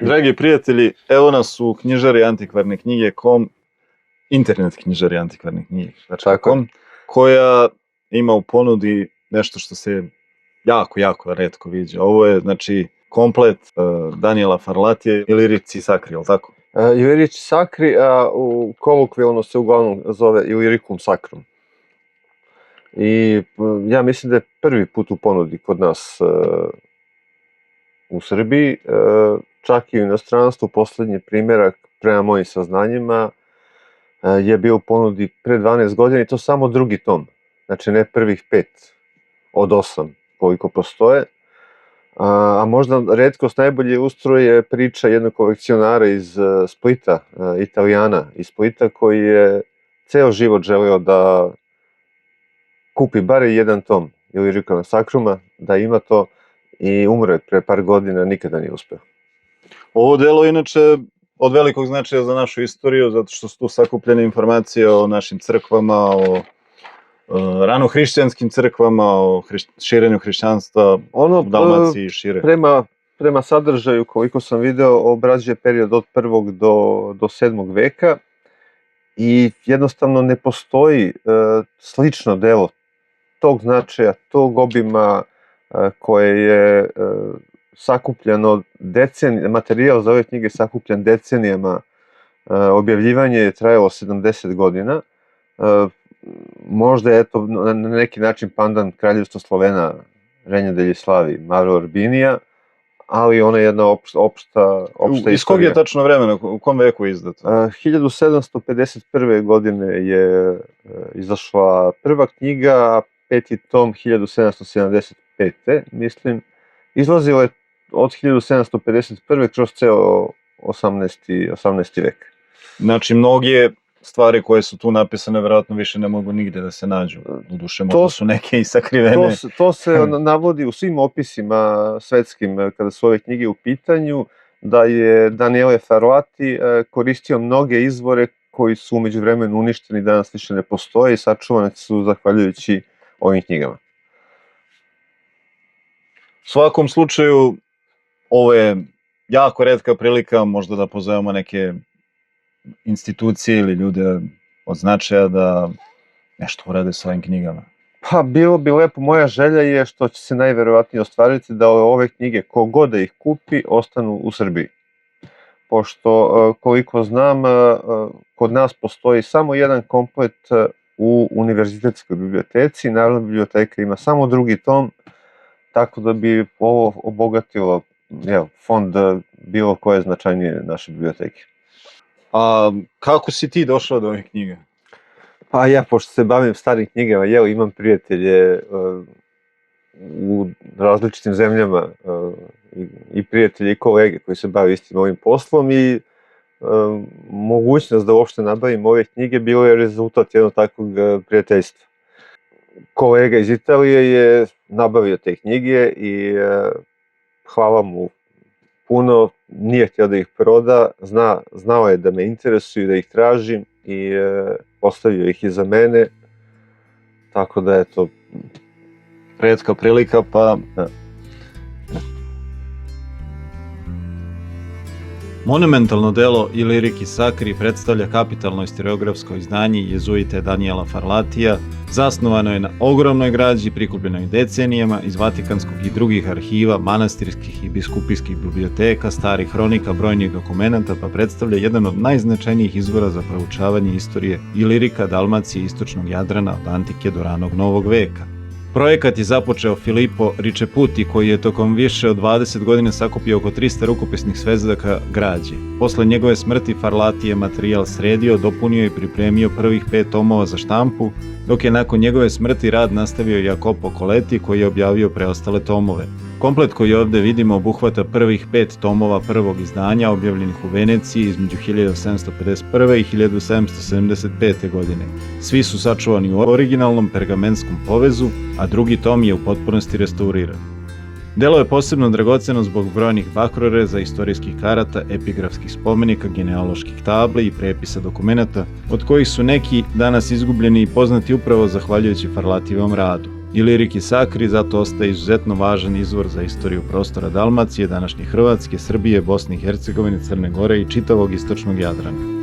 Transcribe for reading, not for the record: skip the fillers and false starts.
Dragi prijatelji, evo nas u knjižari Antikvarne knjige.com, internet knjižari Antikvarne knjige.com, koja ima u ponudi nešto što se jako retko viđa. Ovo je, znači, komplet Daniela Farlatije, Ilirici Sacri, jel' tako? Ilirici Sacri, a kolokvijalno se uglavnom zove Illyricum Sacrum. I ja mislim da je prvi put u ponudi kod nas u Srbiji, čak i u inostranstvu. Posljednji primjerak, prema mojim saznanjima, je bio u ponudi pre 12 godina i to samo drugi tom. Znači ne prvih 5 od 8 koliko postoje. A možda retkost najbolje ustroje priča jednog kolekcionara iz Splita, Italijana iz Splita, koji je ceo život želeo da kupi bar jedan tom Illyricuma Sacruma, da ima to, i umre pre par godina, nikada nije uspeo. Ovo delo inače od velikog značaja za našu istoriju, zato što su tu sakupljene informacije o našim crkvama, o ranohrišćanskim crkvama, o širenju hrišćanstva u Dalmaciji i šire. Prema sadržaju, koliko sam video, obrađuje period od 1. do 7. veka i jednostavno ne postoji slično delo tog značaja, tog obima, koje je sakupljeno materijal za ove knjige je sakupljen decenijama. Objavljivanje je trajalo 70 godina. Možda je to na neki način pandan Kraljevstva Slovena, Regno degli Slavi, Mauro Urbinija, ali ona je jedna opšta istorija. Iz kog je tačno vremena, u kom veku je izdato? 1751. godine je izašla prva knjiga, a 5. tom 1775. mislim. Izlazila je od 1751. kroz ceo 18. vek. Znači, mnoge stvari koje su tu napisane verovatno više ne mogu nigde da se nađu. Uduše, možda su neke i sakrivene. To se navodi u svim opisima svetskim kada su ove knjige u pitanju, da je Daniele Farlati koristio mnoge izvore koji su umeđu vremenu uništeni, danas više ne postoje i sačuvani su zahvaljujući ovim knjigama. U svakom slučaju, ovo je jako retka prilika možda da pozovemo neke institucije ili ljude od značaja da nešto urade s ovim knjigama. Pa bilo bi lepo, moja želja je, što će se najverovatnije ostvariti, da ove knjige, kogod da ih kupi, ostanu u Srbiji. Pošto, koliko znam, kod nas postoji samo jedan komplet u univerzitetskoj biblioteci, Narodna biblioteka ima samo drugi tom, tako da bi ovo obogatilo fond bilo koje značajnije naše biblioteke. A kako si ti došao do ovih knjiga? Pa ja, pošto se bavim starim knjigama, imam prijatelje u različitim zemljama i prijatelje i kolege koji se bave istim ovim poslom i mogućnost da uopšte nabavim ove knjige bilo je rezultat jednog takvog prijateljstva. Kolega iz Italije je nabavio te knjige i hvala mu puno, nije htio da ih proda, znao je da me interesuju, da ih tražim i ostavio ih i za mene, tako da je to retka prilika, pa... Monumentalno delo Illyricum Sacri predstavlja kapitalno historiografsko izdanje jezuite Daniela Farlatija. Zasnovano je na ogromnoj građi prikupljenoj decenijama iz Vatikanskog i drugih arhiva, manastirskih i biskupijskih biblioteka, starih hronika, brojnih dokumenata, pa predstavlja jedan od najznačajnijih izvora za proučavanje istorije Ilirika, Dalmacije i istočnog Jadrana od antike do ranog novog veka. Projekat je započeo Filippo Riceputi, koji je tokom više od 20 godina sakupio oko 300 rukopisnih svezaka građe. Posle njegove smrti Farlati je materijal sredio, dopunio i pripremio prvih 5 tomova za štampu, dok je nakon njegove smrti rad nastavio Jacopo Colletti, koji je objavio preostale tomove. Komplet koji ovdje vidimo obuhvata prvih 5 tomova prvog izdanja objavljenih u Veneciji između 1751. i 1775. godine. Svi su sačuvani u originalnom pergamenskom povezu, a drugi tom je u potpunosti restauriran. Delo je posebno dragoceno zbog brojnih bakroreza, istorijskih karata, epigrafskih spomenika, genealoških tabli i prepisa dokumenata, od kojih su neki danas izgubljeni i poznati upravo zahvaljujući Farlatijevom radu. Iliriki Sakri zato ostaje izuzetno važan izvor za istoriju prostora Dalmacije, današnje Hrvatske, Srbije, Bosne i Hercegovine, Crne Gore i čitavog istočnog Jadrana.